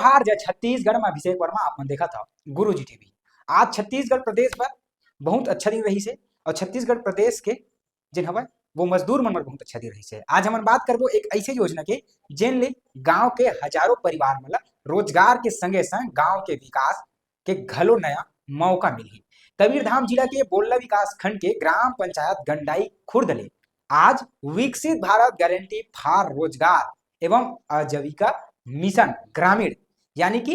जोहार जय छत्तीसगढ़ में अभिषेक वर्मा आपने देखा था गुरु जी टीवी। आज छत्तीसगढ़ प्रदेश पर बहुत अच्छा दिन रही से और छत्तीसगढ़ प्रदेश के जिन हवा वो मजदूर मन बहुत अच्छा दिन रही से। आज हम बात करबो एक ऐसे योजना के जिन ले गांव के हजारों परिवार मतलब रोजगार के संगे संग गांव के विकास के घलो नया मौका मिली। कबीरधाम जिला के बोल्ला विकास खंड के ग्राम पंचायत गंडाई खुर्द ले आज विकसित भारत गारंटी फॉर रोजगार एवं आजीविका मिशन ग्रामीण यानी कि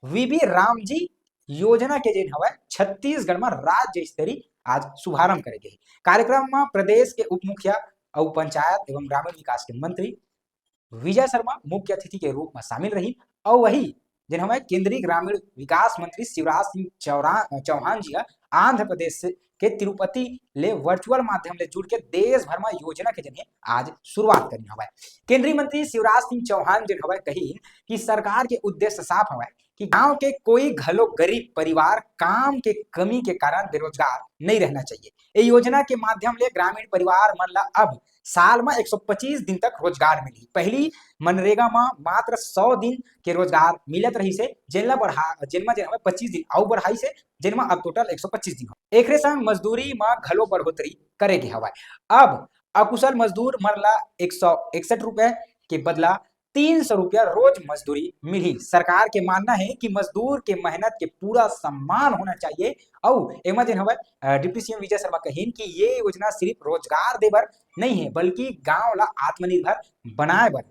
वीबी राम जी योजना के जिन हवा छत्तीसगढ़ में राज्य स्तरीय आज शुभारंभ करेंगे। कार्यक्रम में प्रदेश के उप मुखिया और पंचायत एवं ग्रामीण विकास के मंत्री विजय शर्मा मुख्य अतिथि के रूप में शामिल रही और वही जिन हमें केंद्रीय ग्रामीण विकास मंत्री शिवराज सिंह चौहान जी आंध्र प्रदेश के तिरुपति ले वर्चुअल माध्यम से जुड़ के देश भर में योजना के जरिए आज शुरुआत करनी हवा। केंद्रीय मंत्री शिवराज सिंह चौहान जिन हवा कही कि सरकार के उद्देश्य साफ हवा कि गांव के कोई घलो गरीब परिवार काम के कमी के कारण बेरोजगार नहीं रहना चाहिए। ये योजना के माध्यम ले ग्रामीण परिवार मन ला अब साल में 125 दिन तक रोजगार मिली। पहली मनरेगा में मात्र 100 दिन के रोजगार मिलत रही से जिनला बढ़ा जिनमा जे 25 दिन और बढ़ाई से जिनमा अब टोटल 125 दिन हो। एकरे संग मजदूरी में घलो बढ़ोतरी करेगी हवा। अब अकुशल मजदूर मन ला 161 रुपए के बदला 300 रुपया रोज मजदूरी मिली। सरकार के मानना है कि मजदूर के मेहनत के पूरा सम्मान होना चाहिए और एमा जिन हवा डिप्टी सीएम विजय शर्मा कहिन कि ये योजना सिर्फ रोजगार देबर नहीं है बल्कि गांव ला आत्मनिर्भर बनाए बर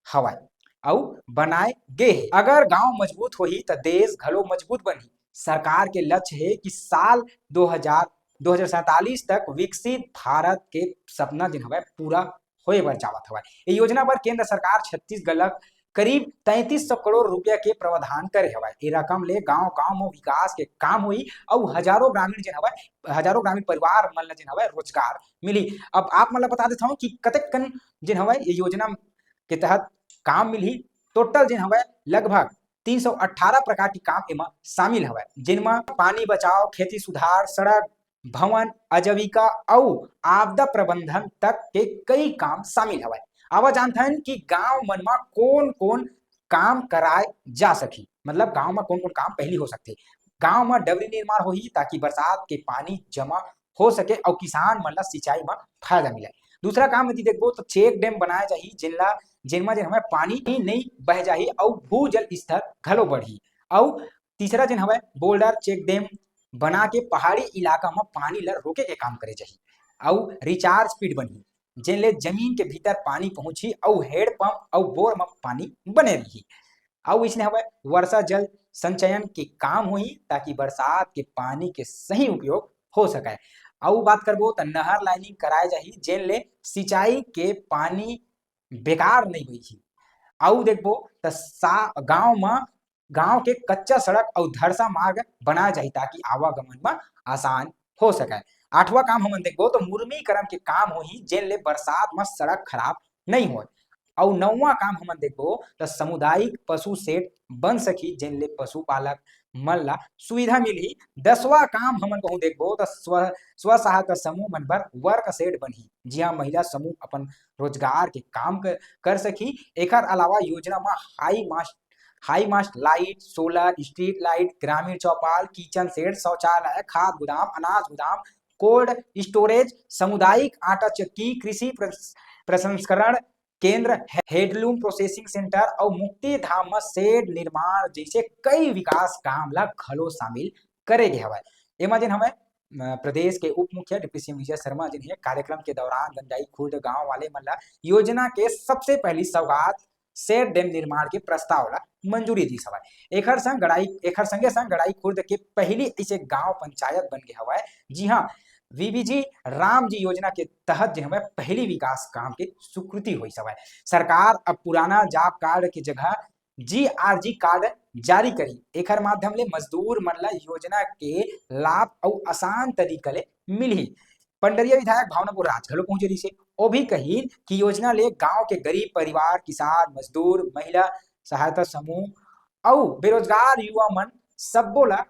हवा और बनाए गे है। अगर गांव मजबूत होही तो देश घलो मजबूत बनी। सरकार के लक्ष्य है कि साल 2047 तक विकसित भारत के सपना जिन हवा पूरा होए बर जावत हवा। ये योजना पर केंद्र सरकार छत्तीसगढ़ करीब 3300 करोड़ रुपया के प्रावधान करे हवा। ये रकम ले गांव गांव में विकास के काम हुई और हजारों ग्रामीण परिवार मन ला जिन हवा रोजगार मिली। अब आप मन ला बता देता हूं कि कतक कन जिन हवा ये योजना के तहत काम मिली। टोटल जिन हवा लगभग 318 प्रकार के काम एमा शामिल हवा जिनमें पानी बचाव, खेती सुधार, सड़क, भवन, आजीविका और आपदा प्रबंधन तक के कई काम शामिल हवा। अब जानते हैं कि गांव मन में कौन कौन काम कराए जा सकी मतलब गांव में कौन कौन काम पहली हो सकते। गांव में डबरी निर्माण होही ताकि बरसात के पानी जमा हो सके और किसान मन ला सिंचाई में फायदा मिले। दूसरा काम यदि देखो तो चेक डैम बनाए जाही जिनमा हमें पानी नहीं बह जाही और भूजल स्तर घलो बढ़ी। और तीसरा जिन हमें बोल्डर चेक डैम बना के पहाड़ी इलाका में पानी ला रोके के काम करे जाही और रिचार्ज स्पीड बनी जिन ले जमीन के भीतर पानी पहुंची और हेड पंप और बोर में पानी बने रही और इसने हमें वर्षा जल संचयन के काम हुई ताकि बरसात के पानी के सही उपयोग हो सके। और बात करबो तो नहर लाइनिंग कराए जाही जिन ले सिंचाई के पानी बेकार नहीं हुई। और देखबो तो गांव के कच्चा सड़क और धरसा मार्ग बनाया जाए ताकि आवागमन में आसान हो सके। आठवां काम हम देखबो तो मुर्मीकरण के काम होही जेन ले बरसात में सड़क खराब नहीं हो। और नौवां काम हम देखबो तो सामुदायिक पशु शेड बन सकी जेन ले पशुपालक मन ला सुविधा मिली। 10वां काम हम कहूं देखबो तो स्व सहायता समूह मन बर वर्क शेड बनही जिहां महिला समूह अपन रोजगार के काम कर सकी। एकर अलावा योजना में high mast light, solar, street light, ग्रामीण चौपाल, किचन सेट, शौचालय, खाद गोदाम, अनाज गोदाम, कोल्ड स्टोरेज, सामुदायिक आटा चक्की, कृषि प्रसंस्करण केंद्र, हेडलूम प्रोसेसिंग सेंटर और मुक्ति धाम में शेड निर्माण जैसे कई विकास काम ला घलो शामिल करेगे हवा। एमा जिन हमें प्रदेश के उप मुखिया डिप्टी सीएम विजय शर्मा जिन कार्यक्रम के दौरान गंजाई खुर्द गांव वाले मन ला योजना के सबसे पहली सौगात शेड डैम निर्माण के प्रस्ताव ला मंजूरी दी हवा। एकर संगे संग गड़ाई खुर्द के पहली ऐसे गांव पंचायत बन गए हवा। जी हाँ, वीबीजी राम जी योजना के तहत जो हमें पहली विकास काम की स्वीकृति हुई हवा। सरकार अब पुराना जॉब कार्ड की जगह जीआरजी कार्ड जारी करी। एकर माध्यम ले मजदूर मन ला योजना के लाभ और आसान तरीका ले मिली। पंडरिया विधायक भावनापुर राज घलो पहुंचे रही से वो भी कही कि योजना ले गांव के गरीब परिवार, किसान, मजदूर, महिला सहायता समूह और बेरोजगार युवा मन सबो ला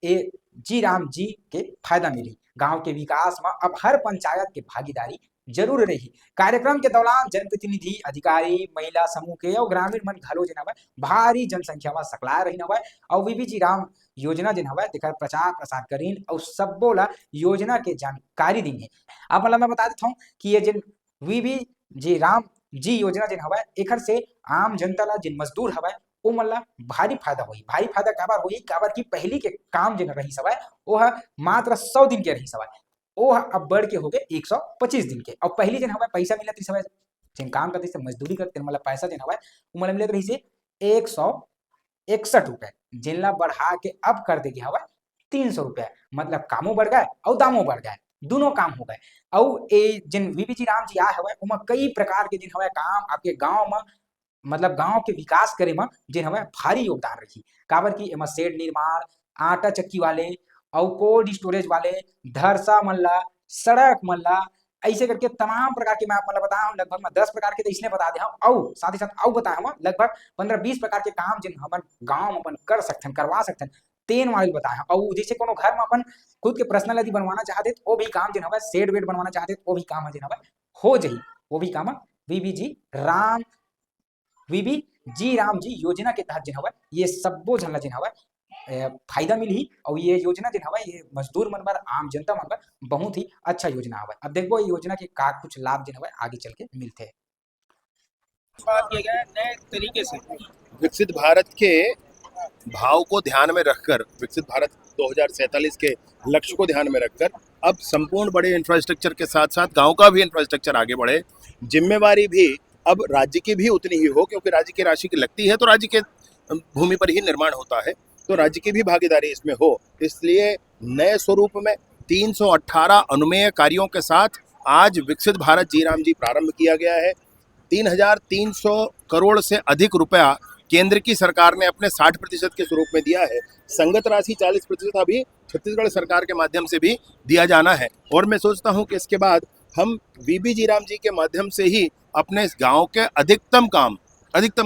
जी राम जी के फायदा मिली। गांव के विकास में अब हर पंचायत के भागीदारी जरूर रही। कार्यक्रम के दौरान जनप्रतिनिधि, अधिकारी, महिला समूह के और ग्रामीण मन घलो जेन हवय भारी जनसंख्या में सकलाए रहिन हवय और बीबीजी राम योजना जेन हवय तेकर प्रचार प्रसार करीन और सब्बो ला योजना के जानकारी दिन हे। अब मतलब मैं बता देता हूँ कि ये जिन बीबीजी राम जी योजना जेन हवय एकर से आम जनता ला जिन मजदूर हवय ओ मन ला भारी फायदा होही। भारी फायदा काबर होही, काबर की पहली के काम जेन रही हवय ओह मात्र 100 दिन के रही हवय, ओ अब बढ़ के हो गए 125 दिन के। और पहली जन हवय पैसा मिलत रही हवय, जिन काम करते से मजदूरी करते मतलब पैसा जेन हवय ओमन मिलत रही से 161 रुपए, जिन ला बढ़ा के अब कर दे हवय 300 रुपए। मतलब कामों बढ़ गए और दामों बढ़ गए, दोनों काम हो गए। और ए जिन बीबीजी राम जी आए हवय ओमा कई प्रकार के जिन हवय काम आपके गांव में मतलब गांव के विकास करे में जेन हवय भारी योगदान रही। काबर की एमा शेड निर्माण, आटा चक्की वाले और कोल्ड स्टोरेज वाले, धरसा मन ला, सड़क मन ला, ऐसे करके तमाम प्रकार के मैं आप मतलब बताया हूँ। लगभग मैं 10 प्रकार के तो इसने बता दिया हूँ और साथ ही साथ और बताया हूँ लगभग 15-20 प्रकार के काम जिन हमन गांव में अपन कर सकथन, करवा सकथन तेन वाली बताया। और जैसे कोनो घर में अपन खुद के पर्सनल यदि बनवाना चाहते तो वो भी काम जिन हवय, शेड वेड बनवाना चाहते तो वो भी काम जिन हवय हो जाही। वो भी काम बीबी जी राम जी योजना के तहत जिन हवय ये सब्बो झन ला जिन हवय फायदा मिलही। और ये योजना जिन हवय ये मजदूर मन बर, आम जनता मन बर बहुत ही अच्छा योजना हवय। अब देखबो ये योजना के का कुछ लाभ जिन हवय आगे चल के मिलथे। बात किया गया है नए तरीके से विकसित भारत के भाव को ध्यान में रखकर, विकसित भारत 2047 के लक्ष्य को ध्यान में रखकर अब संपूर्ण बड़े इंफ्रास्ट्रक्चर के साथ साथ गांव का भी इंफ्रास्ट्रक्चर आगे बढ़े। जिम्मेवारी भी अब राज्य की भी उतनी ही हो, क्योंकि राज्य की राशि की लगती है तो राज्य के भूमि पर ही निर्माण होता है, तो राज्य की भी भागीदारी इसमें हो। इसलिए नए स्वरूप में 318 अनुमेय कार्यों के साथ आज विकसित भारत जी राम जी प्रारंभ किया गया है। 3,300 करोड़ से अधिक रुपया केंद्र की सरकार ने अपने 60% के स्वरूप में दिया है। संगत राशि 40% अभी छत्तीसगढ़ सरकार के माध्यम से भी दिया जाना है। और मैं सोचता हूं कि इसके बाद हम बीबीजी राम जी के माध्यम से ही अपने इस गांव के अधिकतम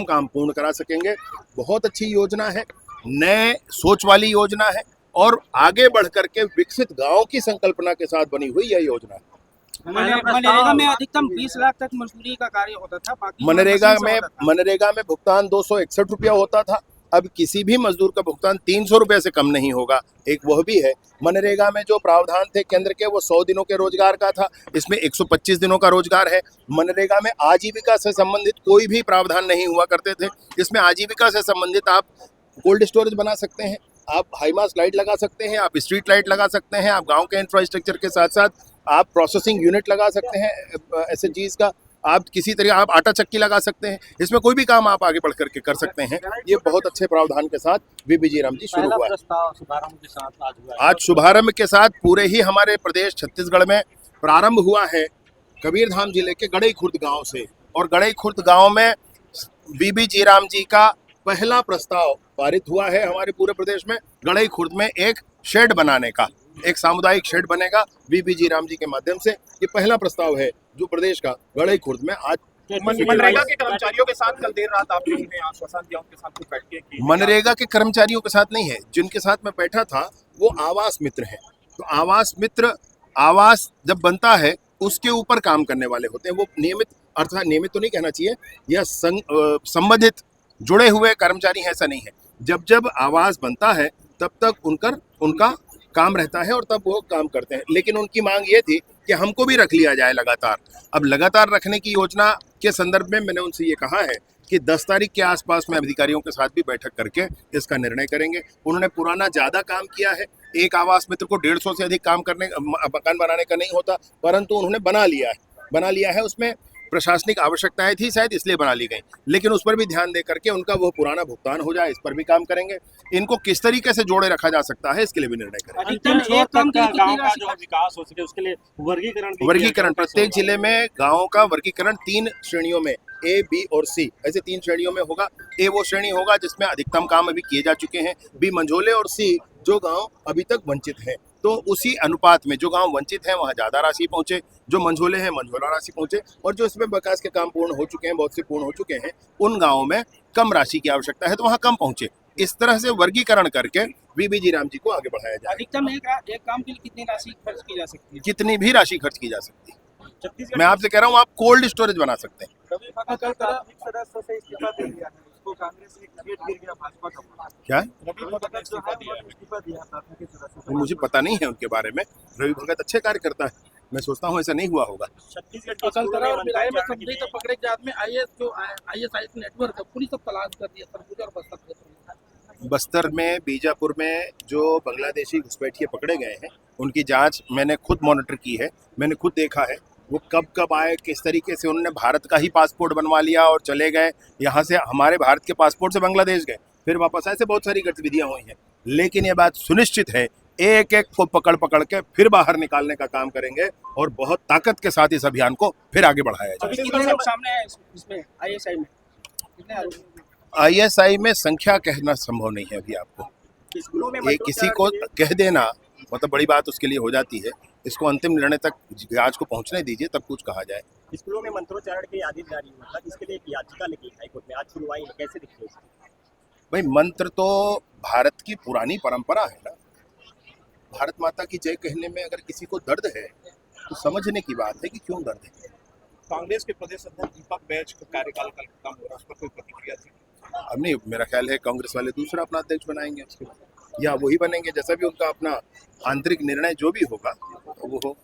काम पूर्ण करा सकेंगे। बहुत अच्छी योजना है, नए सोच वाली योजना है और आगे बढ़ करके विकसित गांव की संकल्पना के साथ बनी हुई यह योजना है। मनरेगा में अधिकतम 20 लाख तक मजदूरी का कार्य होता था। बाकी मनरेगा में भुगतान 261 रुपया होता था। अब किसी भी मजदूर का भुगतान 300 रुपये से कम नहीं होगा। एक वह भी है। मनरेगा में जो प्रावधान थे केंद्र के वो 100 दिनों के रोजगार का था, इसमें 125 दिनों का रोजगार है। मनरेगा में आजीविका से संबंधित कोई भी प्रावधान नहीं हुआ करते थे। इसमें आजीविका से संबंधित आप कोल्ड स्टोरेज बना सकते हैं, आप हाईमास लाइट लगा सकते हैं, आप स्ट्रीट लाइट लगा सकते हैं, आप गाँव के इंफ्रास्ट्रक्चर के साथ साथ आप प्रोसेसिंग यूनिट लगा सकते हैं एसएचजीज का, आप किसी तरह आप आटा चक्की लगा सकते हैं। इसमें कोई भी काम आप आगे बढ़ करके कर सकते हैं। ये बहुत अच्छे प्रावधान के साथ बीबीजी राम जी शुरू हुआ है। आज शुभारंभ के साथ पूरे ही हमारे प्रदेश छत्तीसगढ़ में प्रारंभ हुआ है कबीरधाम जिले के गड़ई खुर्द गांव से। और गड़ई खुर्द गांव में बीबीजी राम जी का पहला प्रस्ताव पारित हुआ है हमारे पूरे प्रदेश में। गड़ई खुर्द में एक शेड बनाने का, एक सामुदायिक शेड बनेगा बीबीजी राम जी के माध्यम से। ये पहला प्रस्ताव है जो प्रदेश का गड़ई खुर्द में आज। मनरेगा के कर्मचारियों के साथ कल देर रात आपने उन्हें आश्वासन दिया, उनके साथ कुछ बैठकें की? मनरेगा के कर्मचारियों के साथ नहीं है, जिनके साथ मैं बैठा था वो आवास मित्र हैं। तो आवास मित्र, आवास जब बनता है उसके ऊपर काम करने वाले होते हैं। वो नियमित, अर्थात नियमित तो नहीं कहना चाहिए, यह संबंधित जुड़े हुए कर्मचारी हैं, ऐसा नहीं है। जब जब आवास बनता है तब तक उनका काम रहता है और तब वो काम करते हैं। लेकिन उनकी मांग ये थी कि हमको भी रख लिया जाए लगातार। अब लगातार रखने की योजना के संदर्भ में मैंने उनसे ये कहा है कि 10 तारीख के आसपास में अधिकारियों के साथ भी बैठक करके इसका निर्णय करेंगे। उन्होंने पुराना ज़्यादा काम किया है। एक आवास मित्र को 150 से अधिक काम करने, मकान बनाने का नहीं होता, परंतु उन्होंने बना लिया है। उसमें प्रशासनिक आवश्यकताएं थी शायद, इसलिए बना ली गई। लेकिन उस पर भी ध्यान दे करके उनका वो पुराना भुगतान हो जाए, इस पर भी काम करेंगे। इनको किस तरीके से जोड़े रखा जा सकता है इसके लिए भी निर्णय करेंगे। गांव का जो विकास हो सके उसके लिए वर्गीकरण प्रत्येक जिले में गाँव का वर्गीकरण 3 श्रेणियों में, ए, बी और सी, ऐसे 3 श्रेणियों में होगा। ए वो श्रेणी होगा जिसमें अधिकतम काम अभी किए जा चुके हैं, बी मंझोले, और सी जो गांव अभी तक वंचित हैं। तो उसी अनुपात में जो गांव वंचित हैं वहाँ ज़्यादा राशि पहुँचे, जो मंझोले हैं मंझोला राशि पहुँचे, और जो इसमें विकास के काम पूर्ण हो चुके हैं, बहुत से पूर्ण हो चुके हैं, उन गाँवों में कम राशि की आवश्यकता है तो वहाँ कम पहुँचे। इस तरह से वर्गीकरण करके बीबीजी राम जी को आगे बढ़ाया जाए। अधिकतम एक काम के लिए कितनी राशि खर्च की जा सकती है? कितनी भी राशि खर्च की जा सकती है। छत्तीसगढ़ मैं आपसे कह रहा हूँ आप कोल्ड स्टोरेज बना सकते हैं। रवि भगत कल प्राथमिक सदस्य से इस्तीफा दे दिया है, उसको कांग्रेस ने क्रिएट गिर गया भाजपा का। क्या रवि भगत ने इस्तीफा दिया है प्राथमिक सदस्य से। मुझे पता नहीं है उनके बारे में। रवि भगत अच्छे कार्य करता है, मैं सोचता हूँ ऐसा नहीं हुआ होगा। छत्तीसगढ़ के अकलतरा और मिलाए में मंत्रोच्चारण के संदिग्ध लिए पकड़े के बाद में आईएसआईएस नेटवर्क है, पुलिस सब तलाश कर रही है सरगुजा और बस्तर क्षेत्र में। बस्तर में, बीजापुर में जो बांग्लादेशी घुसपैठिए पकड़े गए हैं उनकी जांच मैंने खुद मॉनिटर की है, मैंने खुद देखा है वो कब कब आए, किस तरीके से उन्होंने भारत का ही पासपोर्ट बनवा लिया और चले गए, यहाँ से हमारे भारत के पासपोर्ट से बांग्लादेश गए, फिर वापस ऐसे बहुत सारी गतिविधियां हुई हैं। लेकिन ये बात सुनिश्चित है एक एक को पकड़ पकड़ के फिर बाहर निकालने का काम करेंगे और बहुत ताकत के साथ इस अभियान को फिर आगे बढ़ाया जाए। अभी कितने लोग सामने आए इसमें आईएसआई में, कितने आरोपी? आईएसआई में संख्या कहना संभव नहीं है अभी आपको। स्कूलों में ये किसी को कह देना मतलब बड़ी बात उसके लिए हो जाती है। इसको अंतिम निर्णय तक जांच को पहुंचने दीजिए तब कुछ कहा जाए। स्कूलों में मंत्रोच्चारण के आदेश जारी हुआ था, इसके लिए एक याचिका लिखी हाईकोर्ट में, आज सुनवाई है, कैसे दिखती है? भाई मंत्र तो भारत की पुरानी परंपरा है ना। भारत माता की जय कहने में अगर किसी को दर्द है तो समझने की बात है कि क्यों दर्द है। कांग्रेस के प्रदेश अध्यक्ष दीपक बैज का कार्यकाल कल खत्म हो रहा है, उस पर कोई प्रतिक्रिया थी? अब नहीं, मेरा ख्याल है कांग्रेस वाले दूसरा अपना अध्यक्ष बनाएंगे उसके बाद, या वही बनेंगे, जैसा भी उनका अपना आंतरिक निर्णय जो भी होगा वो हो।